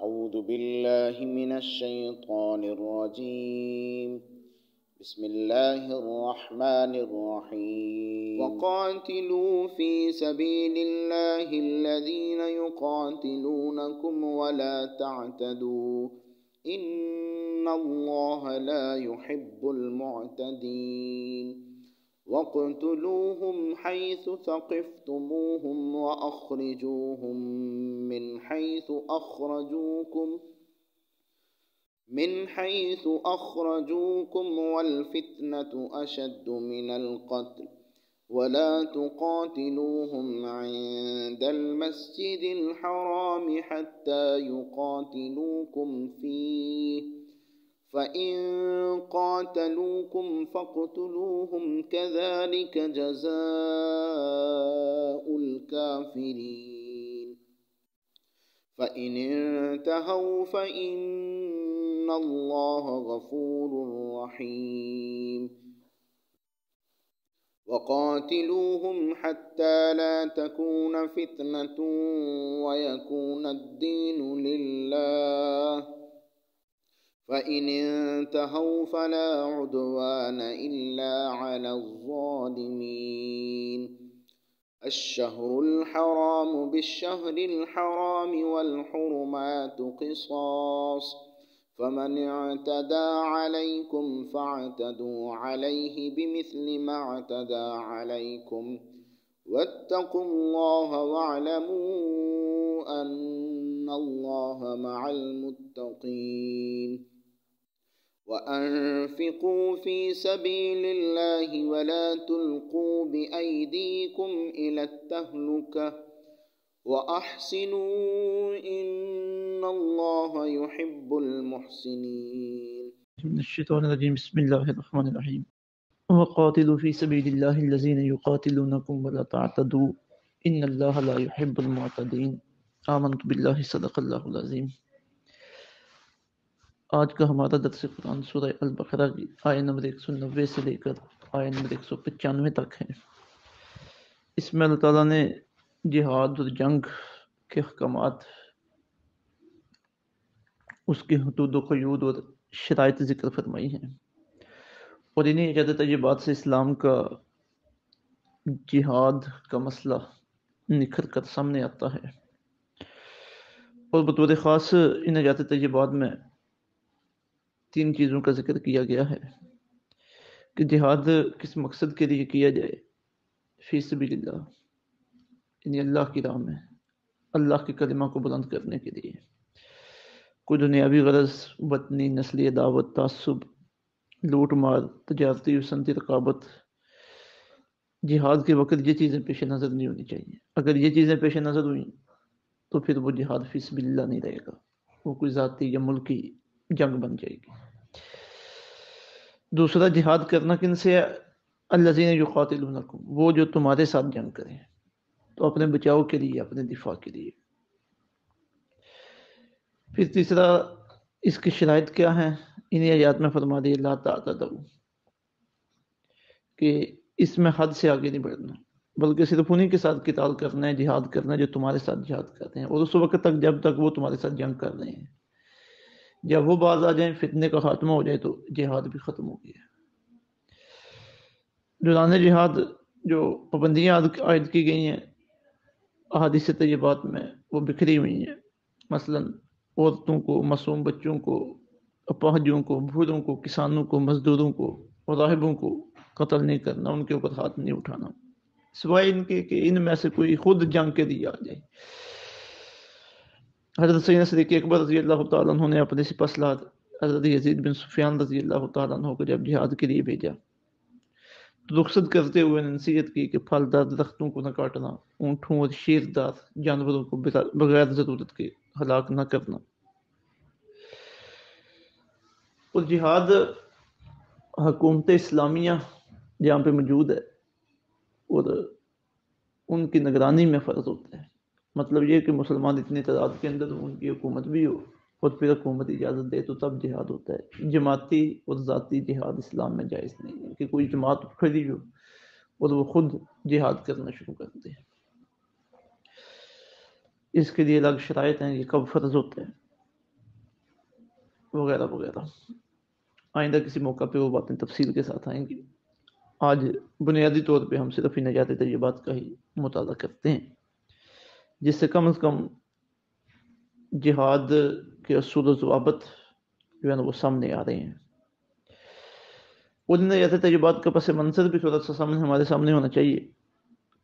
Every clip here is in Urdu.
أعوذ بالله من الشيطان الرجيم. بسم الله الرحمن الرحيم. وقاتلوا في سبيل الله الذين يقاتلونكم ولا تعتدوا إن الله لا يحب المعتدين. واقتلوهم حيث ثقفتموهم وأخرجوهم من حيث أخرجوكم والفتنة أشد من القتل ولا تقاتلوهم عند المسجد الحرام حتى يقاتلوكم فيه فإن قاتلوكم فاقتلوهم كذلك جزاء الكافرين. فإن انتهوا فإن الله غفور رحيم. وقاتلوهم حتى لا تكون فتنة ويكون الدين لله فإن انتهوا فلا عدوان إلا على الظالمين. الشهر الحرام بالشهر الحرام والحرمات قصاص فمن اعتدى عليكم فاعتدوا عليه بمثل ما اعتدى عليكم واتقوا الله واعلموا أن الله مع المتقين. وأنفقوا في سبيل الله ولا تلقوا بأيديكم إلى التهلكة وأحسنوا إن الله يحب المحسنين. من الشيطان الرجيم. بسم الله الرحمن الرحيم. وقاتلوا في سبيل الله الذين يقاتلونكم ولا تعتدوا إن الله لا يحب المعتدين. آمنت بالله صدق اللہ العظیم. آج کا ہمارا درس قرآن سورہ البقرہ کی آیت نمبر 190 سے لے کر آیت نمبر 195 تک ہے. اس میں اللہ تعالیٰ نے جہاد اور جنگ کے احکامات، اس کے حدود و قیود اور شرائط ذکر فرمائی ہیں، اور انہیں عدد طیبات سے اسلام کا جہاد کا مسئلہ نکھر کر سامنے آتا ہے. اور بطور خاص ان آیات طیبات میں 3 چیزوں کا ذکر کیا گیا ہے کہ جہاد کس مقصد کے لیے کیا جائے. فی سبیل اللہ، یعنی اللہ کی راہ میں، اللہ کے کلمہ کو بلند کرنے کے لیے. کوئی دنیاوی غرض، وطنی نسلی عداوت، تعصب، لوٹ مار، تجارتی و صنعتی رقابت، جہاد کے وقت یہ چیزیں پیش نظر نہیں ہونی چاہیے. اگر یہ چیزیں پیش نظر ہوئیں تو پھر وہ جہاد فی سبیل اللہ نہیں رہے گا، وہ کوئی ذاتی یا ملکی جنگ بن جائے گی. دوسرا، جہاد کرنا کن سے ہے؟ الذین یقاتلونکم، وہ جو تمہارے ساتھ جنگ کریں، تو اپنے بچاؤ کے لیے، اپنے دفاع کے لیے. پھر تیسرا، اس کی شرائط کیا ہیں؟ انہیں آیات میں فرما دی لا تعتدوا، کہ اس میں حد سے آگے نہیں بڑھنا، بلکہ صرف انہی کے ساتھ قتال کرنا ہے، جہاد کرنا ہے جو تمہارے ساتھ جہاد کرتے ہیں، اور اس وقت تک جب تک وہ تمہارے ساتھ جنگ کر رہے ہیں. جب وہ باز آ جائیں، فتنے کا خاتمہ ہو جائے، تو جہاد بھی ختم ہو گیا. دوران جہاد جو پابندیاں عائد کی گئی ہیں احادیث طیبات میں، وہ بکھری ہوئی ہیں. مثلا عورتوں کو، معصوم بچوں کو، اپاہجوں کو، بوڑھوں کو، کسانوں کو، مزدوروں کو اور راہبوں کو قتل نہیں کرنا، ان کے اوپر ہاتھ نہیں اٹھانا، سوائے ان کے کہ ان میں سے کوئی خود جنگ کے لیے آ جائے. حضرت سیدنا صدیق اکبر رضی اللہ تعالیٰ عنہ نے اپنے سپہ سالار حضرت یزید بن سفیان رضی اللہ تعالیٰ عنہ کو جب جہاد کے لیے بھیجا تو رخصت کرتے ہوئے نصیحت کی کہ پھلدار درختوں کو نہ کاٹنا، اونٹوں اور شیردار جانوروں کو بغیر ضرورت کے ہلاک نہ کرنا. اور جہاد حکومت اسلامیہ جہاں پہ موجود ہے اور ان کی نگرانی میں فرض ہوتا ہے. مطلب یہ کہ مسلمان اتنی تعداد کے اندر ان کی حکومت بھی ہو اور پھر حکومت اجازت دے تو تب جہاد ہوتا ہے. جماعتی اور ذاتی جہاد اسلام میں جائز نہیں ہے کہ کوئی جماعت کھڑی ہو اور وہ خود جہاد کرنا شروع کر دے. اس کے لیے الگ شرائط ہیں، یہ کب فرض ہوتا ہے. وغیرہ وغیرہ. آئندہ کسی موقع پہ وہ باتیں تفصیل کے ساتھ آئیں گی. آج بنیادی طور پہ ہم صرف نجاتی تجربات کا ہی مطالعہ کرتے ہیں، جس سے کم از کم جہاد کے اصول و ضوابط جو ہے نا وہ سامنے آ رہے ہیں. ان نجاتی تجربات کا پس منظر بھی تھوڑا سا ہمارے سامنے ہونا چاہیے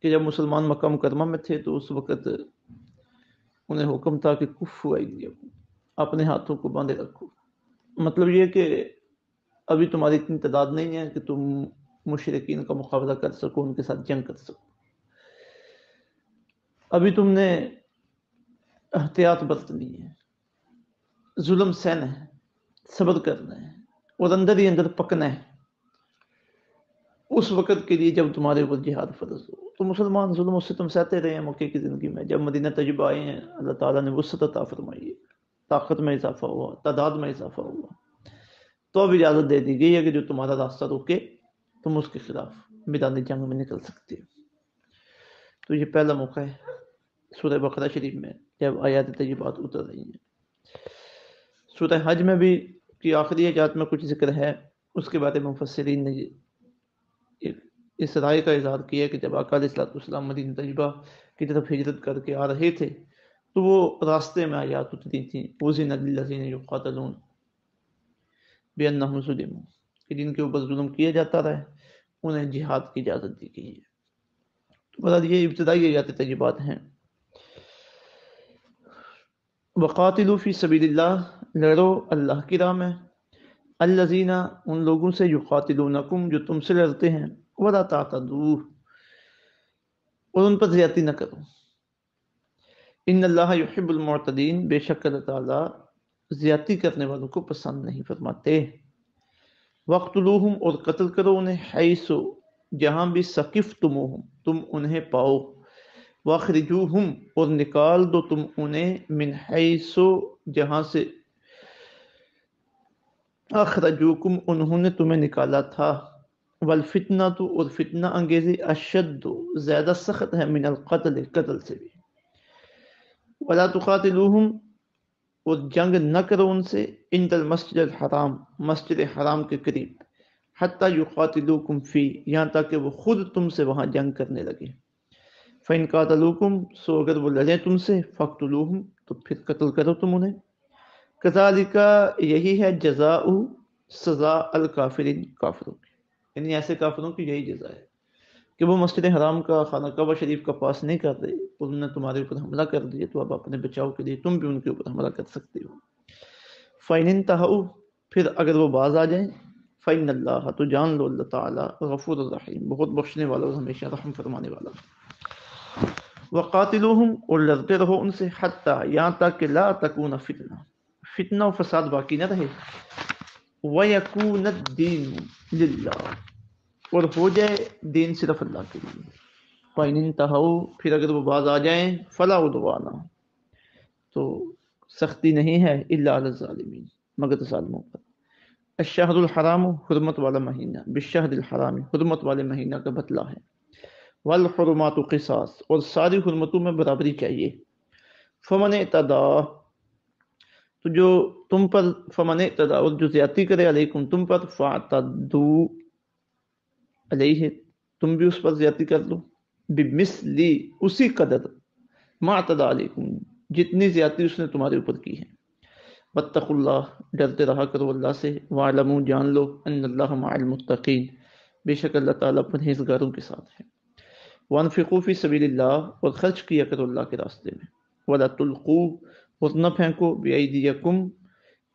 کہ جب مسلمان مکہ مکرمہ میں تھے تو اس وقت انہیں حکم تھا کہ کفو ایدیکم، اپنے ہاتھوں کو باندھے رکھو. مطلب یہ کہ ابھی تمہاری اتنی تعداد نہیں ہے کہ تم مشرکین کا مقابلہ کر سکو، ان کے ساتھ جنگ کر سکو. ابھی تم نے احتیاط برتنی ہے، ظلم سہنا ہے، صبر کرنا ہے اور اندر ہی اندر پکنا ہے اس وقت کے لیے جب تمہارے اوپر جہاد فرض ہو. تو مسلمان ظلم و ستم سہتے رہے ہیں مکے کی زندگی میں. جب مدینہ تجربہ آئے ہیں اللہ تعالیٰ نے وسعت عطا فرمائی ہے، طاقت میں اضافہ ہوا، تعداد میں اضافہ ہوا، تو اب اجازت دے دی گئی ہے کہ جو تمہارا راستہ روکے تم اس کے خلاف میدان جنگ میں نکل سکتے ہو. تو یہ پہلا موقع ہے سورہ بقرہ شریف میں جب آیات تجربات اتر رہی ہیں. سورہ حج میں بھی کی آخری آیات میں کچھ ذکر ہے، اس کے بارے میں مفسرین نے اس رائے کا اظہار کیا کہ جب آقا علیہ الصلوۃ والسلام مدینہ طیبہ کی طرف ہجرت کر کے آ رہے تھے تو وہ راستے میں آیات اتری تھیں، اذن للذین یقاتلون بانہم ظلموا، کہ جن کے اوپر ظلم کیا جاتا رہا انہیں جہاد کی اجازت دی گئی ہے. تو بہرحال یہ ابتدائی آیات تجربات ہیں. وقاتلوا فی سبیل اللہ، لڑو اللہ کی راہ میں، الذین، ان لوگوں سے، یقاتلونکم، جو تم سے لڑتے ہیں، ولا تعتدوا، اور ان پر زیادتی نہ کرو. ان اللہ یحب المعتدین، بے شک اللہ تعالیٰ زیادتی کرنے والوں کو پسند نہیں فرماتے. وقتلوہم، اور قتل کرو انہیں، حیث، جہاں بھی، ثقفتموہم، تم انہیں پاؤ. واخرجوہم، اور نکال دو تم انہیں، من حیث، جہاں سے، اخرجوکم، انہوں نے تمہیں نکالا تھا. والفتنۃ، اور فتنہ انگیزی، اشد، زیادہ سخت ہے، من القتل، قتل سے بھی. ولا تقاتلوہم، اور جنگ نہ کرو ان سے، عند المسجد الحرام، مسجد حرام کے قریب، حتی یقاتلوکم فی، یہاں تک کہ وہ خود تم سے وہاں جنگ کرنے لگے. فإن قاتلوکم، سو اگر وہ لڑیں تم سے، فاقتلوہم، تو پھر قتل کرو تم انہیں. کذالک، یہی ہے، جزاء، سزا، الکافرین، کافروں کی، یعنی ایسے کافروں کی یہی جزا ہے کہ وہ مسجد حرام کا، خانہ کعبہ شریف کا پاس نہیں کر رہے، انہوں نے تمہارے اوپر حملہ کر دیا، تو اب اپنے بچاؤ کے لیے تم بھی ان کے اوپر حملہ کر سکتے ہو. فإن انتہوا، پھر اگر وہ باز آ جائیں، فإن اللہ، تو جان لو اللہ تعالیٰ، غفور الرحیم، بہت بخشنے والا اور ہمیشہ رحم فرمانے والا. وقاتلوہم، اور لڑتے رہو ان سے، حتی، یہاں تک کہ، لا تکون فتنہ، فتنہ و فساد باقی نہ رہے، وَيَكُونَ الدِّينُ لِلَّهِ، اور ہو جائے دین صرف اللہ کے لیے. فَإِنِ انتَهَوْا، پھر اگر وہ باز آ جائیں، فَلَا عُدْوَانَ، تو سختی نہیں ہے، إِلَّا عَلَى الظَّالِمِينَ، مگر ظالموں پر. الشہر الحرام، حرمت والا مہینہ، بالشہر الحرام، حرمت والے مہینہ کا بدلہ ہے. والحرمات قصاص، اور ساری حرمتوں میں برابری چاہیے. فمن اعتدی، تو جو تم پر، فمن اعتدی، اور جو زیادتی کرے، علیکم، تم پر، فاعتدوا علیہ، تم بھی اس پر زیادتی کر لو، بمثلی، اسی قدر، ما اعتدی علیکم، جتنی زیادتی اس نے تمہارے اوپر کی ہے. واتقوا اللہ، ڈرتے رہا کرو اللہ سے. واعلموا، جان لو، ان اللہ مع المتقین، بے شک اللہ تعالیٰ پرہیزگاروں کے ساتھ ہے. وانفقوا فی سبیل اللہ، اور خرچ کیا کرو اللہ کے راستے میں. ولا تلقوا، اور نہ پھینکو، بایدیکم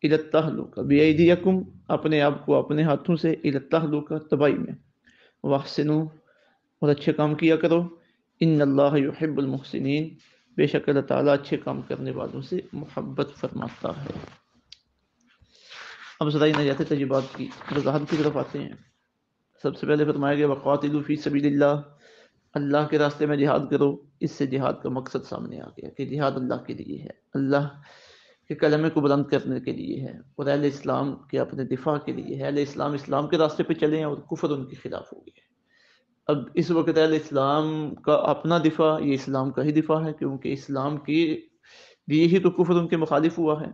الی التہلکہ، بایدیکم، اپنے آپ کو اپنے ہاتھوں سے، الی التہلکہ، تباہی میں. واحسنوا، اور اچھے کام کیا کرو. ان اللہ یحب المحسنین، بے شک اللہ تعالیٰ اچھے کام کرنے والوں سے محبت فرماتا ہے. اب ذرا نجات تجربات کی وضاحت کی طرف آتے ہیں. سب سے پہلے فرمایا گیا وقاتلوا فی سبیل اللہ، اللہ کے راستے میں جہاد کرو. اس سے جہاد کا مقصد سامنے آ گیا کہ جہاد اللہ کے لیے ہے، اللہ کے کلمے کو بلند کرنے کے لیے ہے، اور اہل اسلام کے اپنے دفاع کے لیے ہے. اہل اسلام اسلام کے راستے پہ چلے ہیں اور کفر ان کے خلاف ہو گیا. اب اس وقت اہل اسلام کا اپنا دفاع، یہ اسلام کا ہی دفاع ہے، کیونکہ اسلام کی لیے ہی تو کفر ان کے مخالف ہوا ہے.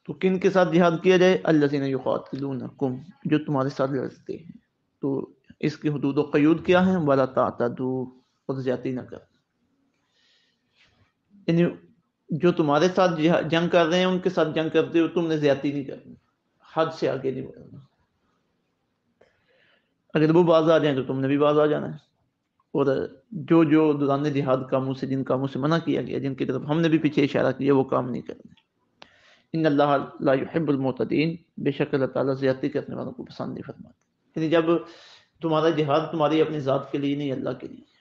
تو کن کے ساتھ جہاد کیا جائے؟ الذین یقاتلونکم، جو تمہارے ساتھ لڑتے ہیں. تو اس کی حدود و قیود کیا ہیں؟ ولا تعتدوا، اور زیادتی نہ کر. یعنی جو تمہارے ساتھ جنگ کر رہے ہیں ان کے ساتھ جنگ کرتے ہو تم نے زیادتی نہیں کرنی، حد سے آگے نہیں بڑھنا. اگر وہ باز آ جائیں تو تم نے بھی باز آ جانا ہے. اور جو دوران جہاد کاموں سے، جن کاموں سے منع کیا گیا، جن کی طرف ہم نے بھی پیچھے اشارہ کیا، وہ کام نہیں کرنے. ان اللہ لا يحب المعتدین، بے شک اللہ تعالیٰ زیادتی کرنے والوں کو پسند نہیں فرماتے. یعنی جب تمہارا جہاد تمہاری اپنی ذات کے لیے نہیں، اللہ کے لیے،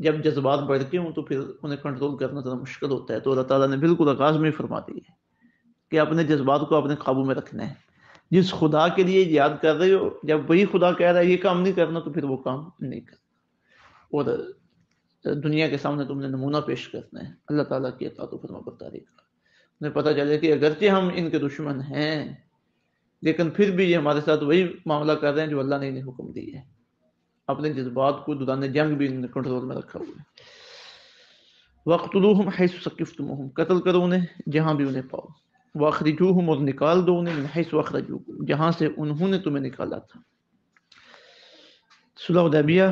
جب جذبات بڑھ کے ہوں تو پھر انہیں کنٹرول کرنا ذرا مشکل ہوتا ہے. تو اللہ تعالیٰ نے بالکل آغاز میں فرما دی ہے کہ اپنے جذبات کو اپنے قابو میں رکھنا ہے. جس خدا کے لیے یاد کر رہے ہو، جب وہی خدا کہہ رہا ہے یہ کام نہیں کرنا، تو پھر وہ کام نہیں کرنا. اور دنیا کے سامنے تم نے نمونہ پیش کرنا ہے اللہ تعالیٰ کی اطاعت و فرما برداری کا. انہیں پتہ چلے کہ اگرچہ ہم ان کے دشمن ہیں، لیکن پھر بھی یہ ہمارے ساتھ وہی معاملہ کر رہے ہیں جو اللہ نے انہیں حکم دی ہے. اپنے جذبات کو دوران جنگ بھی انہیں کنٹرول میں رکھا ہوا ہے. وَاقْتُلُوهُمْ حَيْثُ ثَقِفْتُمُوهُمْ، قتل کرو انہیں جہاں بھی انہیں پاؤ. وَأَخْرِجُوهُمْ، اور نکال دو انہیں من حیث اخرجوکم، جہاں سے انہوں نے تمہیں نکالا تھا. صلح حدیبیہ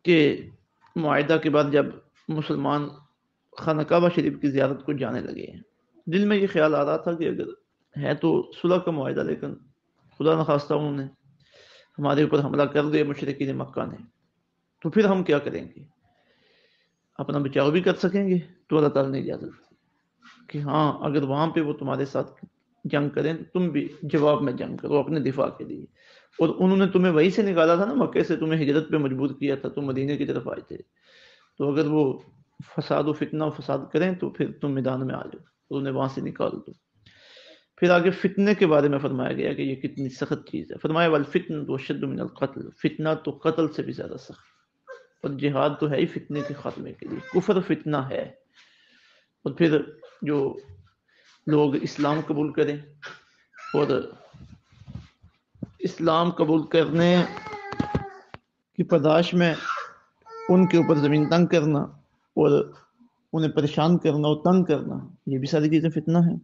کے معاہدہ کے بعد جب مسلمان خانہ کعبہ شریف کی زیارت کو جانے لگے ہیں، دل میں یہ خیال آ رہا تھا کہ اگر ہے تو صلح کا معاہدہ، لیکن خدا نخواستہ انہوں نے ہمارے اوپر حملہ کر دیا مشرکین مکہ نے، تو پھر ہم کیا کریں گے؟ اپنا بچاؤ بھی کر سکیں گے؟ تو اللہ تعالیٰ نے اجازت دی کہ ہاں اگر وہاں پہ وہ تمہارے ساتھ جنگ کریں تو تم بھی جواب میں جنگ کرو اپنے دفاع کے لیے. اور انہوں نے تمہیں وہیں سے نکالا تھا نا، مکے سے تمہیں ہجرت پہ مجبور کیا تھا، تم مدینے کی طرف آئے تھے. تو اگر وہ فساد و فتنہ و فساد کریں تو پھر تم میدان میں آ جاؤ اور انہیں وہاں سے نکال دو. پھر آگے فتنے کے بارے میں فرمایا گیا کہ یہ کتنی سخت چیز ہے. فرمایا والفتنۃ اشد من القتل، فتنہ تو قتل سے بھی زیادہ سخت. اور جہاد تو ہے ہی فتنے کے خاتمے کے لیے، کفر فتنہ ہے. اور پھر جو لوگ اسلام قبول کریں اور اسلام قبول کرنے کی پاداش میں ان کے اوپر زمین تنگ کرنا اور انہیں پریشان کرنا اور تنگ کرنا، یہ بھی ساری چیزیں فتنہ ہیں.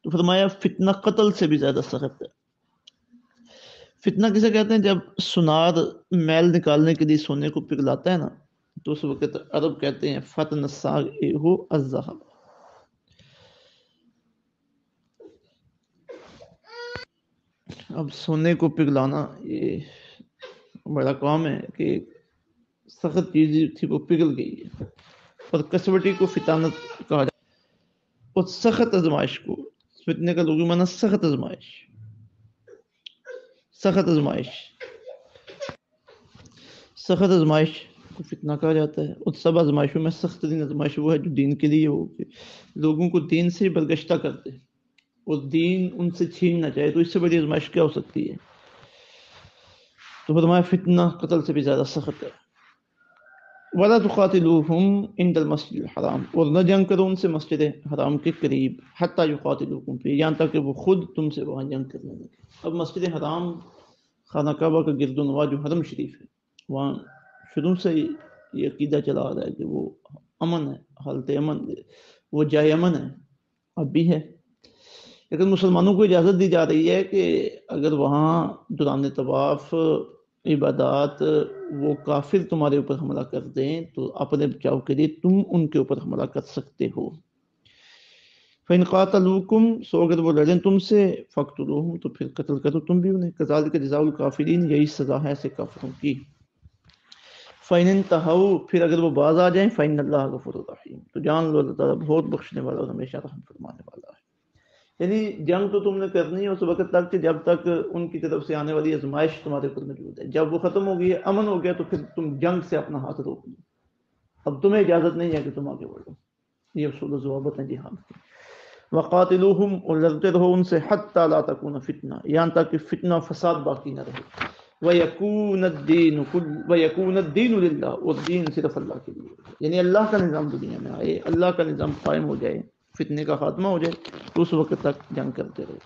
تو فرمایا فتنہ قتل سے بھی زیادہ سخت ہے. فتنہ کسے کہتے ہیں؟ جب سنار میل نکالنے کے لیے سونے کو پگھلاتا ہے نا، تو اس وقت عرب کہتے ہیں فتن الصاغ الذهب. اب سونے کو پگھلانا یہ بڑا کام ہے کہ سخت چیز تھی وہ پگھل گئی ہے. اور کسوٹی کو فتانت کہا جاتا ہے. اور سخت آزمائش کو، فتنے کا لغوی معنی سخت آزمائش، سخت آزمائش، سخت آزمائش کو فتنہ کہا جاتا ہے. اور سب آزمائشوں میں سخت ترین آزمائش وہ ہے جو دین کے لیے ہو، کہ لوگوں کو دین سے برگشتہ کرتے اور دین ان سے چھین نہ چاہے. تو اس سے بڑی آزمائش کیا ہو سکتی ہے؟ تو فرمایا فتنہ قتل سے بھی زیادہ سخت ہے. وَلَا تُقَاتِلُوهُمْ عِنْدَ الْمَسْجِدِ الْحَرَامِ، اور نہ جنگ کرو ان سے مسجد حرام کے قریب، حَتَّى يُقَاتِلُوكُمْ فِيهِ، یہاں تک کہ وہ خود تم سے وہاں جنگ کرنے لگے. اب مسجد حرام خانہ کعبہ کا گرد و نواح جو حرم شریف ہے، وہاں شروع سے یہ عقیدہ چلا آ رہا ہے کہ وہ امن ہے، حالت امن، وہ جائے امن ہے، اب بھی ہے. لیکن مسلمانوں کو اجازت دی جا رہی ہے کہ اگر وہاں دوران طواف عبادات وہ کافر تمہارے اوپر حملہ کر دیں تو اپنے بچاؤ کے لیے تم ان کے اوپر حملہ کر سکتے ہو. فَإِنْ قَاتَلُوكُمْ، سو اگر وہ لڑیں تم سے، فَاقْتُلُوهُمْ، تو پھر قتل کرو تم بھی انہیں. كَذَلِكَ جَزَاءُ الْكَافِرِينَ، یہی سزا ہے ایسے کافروں کی. فَإِنْ انْتَهَوْا، پھر اگر وہ باز آ جائیں، فَإِنَّ اللَّهَ غَفُورٌ رَحِيمٌ، تو جان لو اللہ تعالیٰ بہت بخشنے والا اور ہمیشہ رحم فرمانے والا ہے. یعنی جنگ تو تم نے کرنی ہے اس وقت تک کہ جب تک ان کی طرف سے آنے والی آزمائش تمہارے اوپر موجود ہے. جب وہ ختم ہو گئی ہے، امن ہو گیا، تو پھر تم جنگ سے اپنا ہاتھ روک لو. اب تمہیں اجازت نہیں ہے کہ تم آگے بڑھو. یہ اصول و ضوابط ہیں جہاد کی. وقاتلوہم، اور لڑتے رہو ان سے، حتی لا تکون فتنہ، یہاں تک کہ فتنہ فساد باقی نہ رہے. وَيَكُونَ الدِّينُ لِلَّهِ، اور دین صرف اللہ کے لیے، یعنی اللہ کا نظام دنیا میں آئے، اللہ کا نظام قائم ہو جائے، فتنے کا خاتمہ ہو جائے، تو اس وقت تک جنگ کرتے رہو.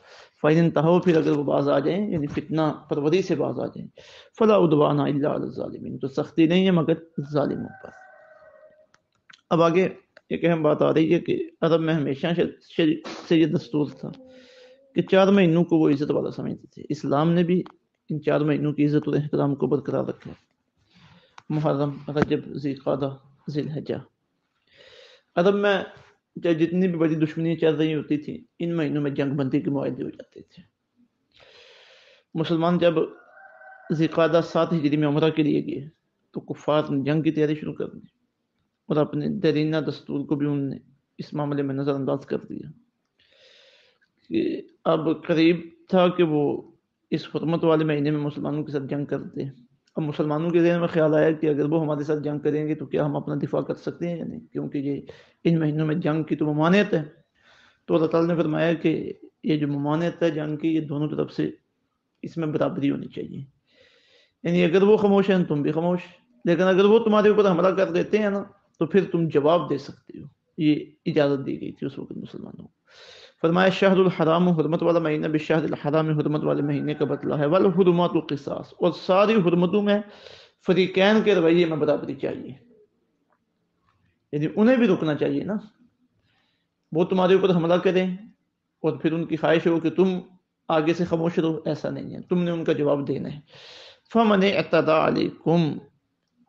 فَإِنْ انْتَهَوْا، پھر اگر وہ باز آ جائیں، یعنی فتنہ پروری سے باز آ جائیں، فَلَا عُدْوَانَ إِلَّا عَلَى الظَّالِمِينَ، تو سختی نہیں ہے مگر ظالموں پر. اب آگے ایک اہم بات آ رہی ہے کہ عرب میں ہمیشہ سے یہ دستور تھا کہ 4 مہینوں کو وہ عزت والا سمجھتے تھے. اسلام نے بھی ان 4 مہینوں کی عزت اور احترام کو برقرار رکھا. محرم، رجب، ذی القعدہ، ذی الحجہ. عرب میں جتنی بھی بڑی دشمنیاں چل رہی ہوتی تھیں ان مہینوں میں جنگ بندی کے معاہدے ہو جاتے تھے. مسلمان جب ذی القعدہ 7 ہجری میں عمرہ کے لیے گئے تو کفار نے جنگ کی تیاری شروع کر دی اور اپنے دیرینہ دستور کو بھی انہوں نے اس معاملے میں نظر انداز کر دیا کہ اب قریب تھا کہ وہ اس حرمت والے مہینے میں مسلمانوں کے ساتھ جنگ کرتے. اب مسلمانوں کے ذہن میں خیال آیا کہ اگر وہ ہمارے ساتھ جنگ کریں گے تو کیا ہم اپنا دفاع کر سکتے ہیں یا نہیں، کیونکہ یہ ان مہینوں میں جنگ کی تو ممانعت ہے. تو اللہ تعالیٰ نے فرمایا کہ یہ جو ممانعت ہے جنگ کی، یہ دونوں طرف سے اس میں برابری ہونی چاہیے. یعنی اگر وہ خاموش ہیں تم بھی خاموش، لیکن اگر وہ تمہارے اوپر حملہ کر دیتے ہیں نا تو پھر تم جواب دے سکتے ہو. یہ اجازت دی گئی تھی اس وقت مسلمانوں کو. فرمایا شہر الحرام، حرمت والا مہینہ، بشہر الحرام، حرمت والے مہینے کا بدلہ ہے، والحرمات قصاص، اور ساری حرمتوں میں فریقین کے رویے میں برابری چاہیے. یعنی انہیں بھی رکنا چاہیے نا. وہ تمہارے اوپر حملہ کریں اور پھر ان کی خواہش ہو کہ تم آگے سے خاموش رہو، ایسا نہیں ہے، تم نے ان کا جواب دینا ہے. فمن اعتدى علیکم،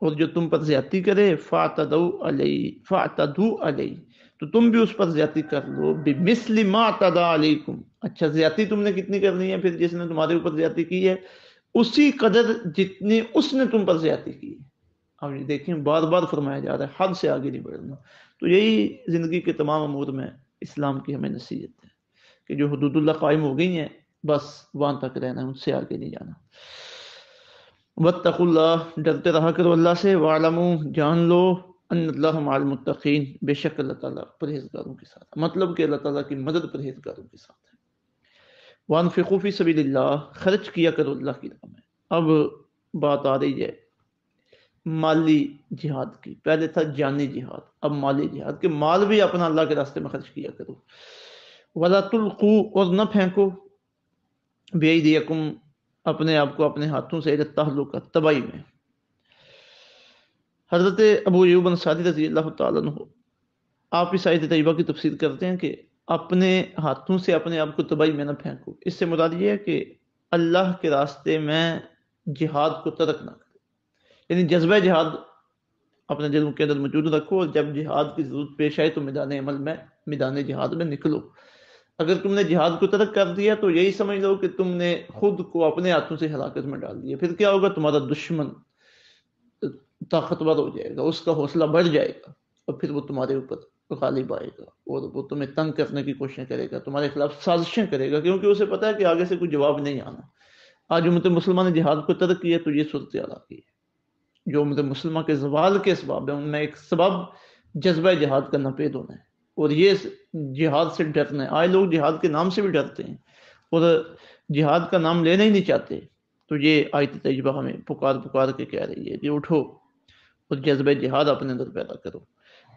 اور جو تم پر زیادتی کرے، فاعتدوا علیہ، تو تم بھی اس پر زیادتی کر لو، بمثل ما اعتدى علیکم. اچھا زیادتی تم نے کتنی کرنی ہے؟ پھر جس نے تمہارے اوپر زیادتی کی ہے اسی قدر جتنی اس نے تم پر زیادتی کی ہے. اب یہ دیکھیں بار بار فرمایا جا رہا ہے حد سے آگے نہیں بڑھنا. تو یہی زندگی کے تمام امور میں اسلام کی ہمیں نصیحت ہے کہ جو حدود اللہ قائم ہو گئی ہیں بس وہاں تک رہنا ہے، ان سے آگے نہیں جانا. واتقوا اللہ، ڈرتے رہا کرو اللہ سے. وَاعْلَمُوا، جان لو، ان اللہ مع المتقین، بے شک اللہ تعالیٰ پرہیزگاروں کے ساتھ، مطلب کہ اللہ تعالیٰ کی مدد پرہیزگاروں کے ساتھ ہے. وَانفِقُوا فِي سَبِيلِ اللہ، خرچ کیا کرو اللہ کی راہ میں. اب بات آ رہی ہے مالی جہاد کی. پہلے تھا جانی جہاد، اب مالی جہاد، کہ مال بھی اپنا اللہ کے راستے میں خرچ کیا کرو. وَلَا تُلْقُوا، اور نہ پھینکو، بِأَيْدِيكُمْ، اپنے آپ کو اپنے ہاتھوں سے، التہلکہ، تباہی میں. حضرت ابو ایوب انصاری رضی اللہ تعالیٰ عنہ آپ اس آیت طیبہ کی تفسیر کرتے ہیں کہ اپنے ہاتھوں سے اپنے آپ کو تباہی میں نہ پھینکو. اس سے مراد یہ ہے کہ اللہ کے راستے میں جہاد کو ترک نہ کرو. یعنی جذبہ جہاد اپنے دلوں کے اندر موجود رکھو، اور جب جہاد کی ضرورت پیش آئے تو میدان عمل میں، میدان جہاد میں نکلو. اگر تم نے جہاد کو ترک کر دیا تو یہی سمجھ لو کہ تم نے خود کو اپنے ہاتھوں سے ہلاکت میں ڈال دیا. پھر کیا ہوگا؟ تمہارا دشمن طاقتور ہو جائے گا، اس کا حوصلہ بڑھ جائے گا، اور پھر وہ تمہارے اوپر غالب آئے گا اور وہ تمہیں تنگ کرنے کی کوششیں کرے گا، تمہارے خلاف سازشیں کرے گا، کیونکہ اسے پتا ہے کہ آگے سے کوئی جواب نہیں آنا. آج امت مسلمہ نے جہاد کو ترک کیا تو یہ صورتحال آ گئی ہے. جو امت مسلمہ کے زوال کے اسباب ہیں ان میں ایک سبب جذبہ جہاد کا ناپید ہونا ہے، اور یہ جہاد سے ڈرنا ہے. آج لوگ جہاد کے نام سے بھی ڈرتے ہیں اور جہاد کا نام لینا ہی نہیں چاہتے. تو یہ آیت طیبہ ہمیں پکار کے کہہ رہی ہے کہ اٹھو اور جذبہ جہاد اپنے اندر پیدا کرو.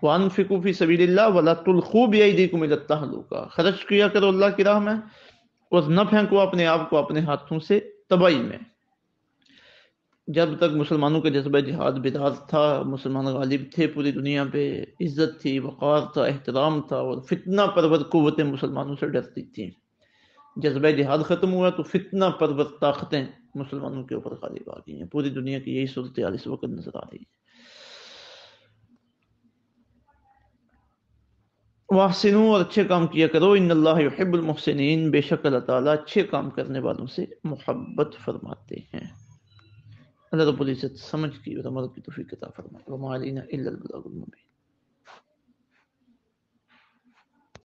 وَأَنفِقُوا فِي سَبِيلِ اللَّهِ وَلَا تُلْقُوا بِأَيْدِيكُمْ إِلَى التَّهْلُكَةِ، خرچ کیا کرو اللہ کی راہ میں اور نہ پھینکو اپنے آپ کو اپنے ہاتھوں سے تباہی میں. جب تک مسلمانوں کا جذبہ جہاد بیدار تھا، مسلمان غالب تھے پوری دنیا پہ، عزت تھی، وقار تھا، احترام تھا، اور فتنہ پرور قوتیں مسلمانوں سے ڈرتی تھیں. جذبہ جہاد ختم ہوا تو فتنہ پرور طاقتیں مسلمانوں کے اوپر غالب آ گئی ہیں. پوری دنیا کی یہی صورتحال اس وقت نظر آ رہی ہے. واحسنوا، اور اچھے کام کیا کرو، ان اللہ یحب المحسنین، بے شک اللہ تعالیٰ اچھے کام کرنے والوں سے محبت فرماتے ہیں. اللہ رب العزت سمجھ کی اور عمل کی توفیق عطا فرمائے. وما علینا الا البلاغ المبین.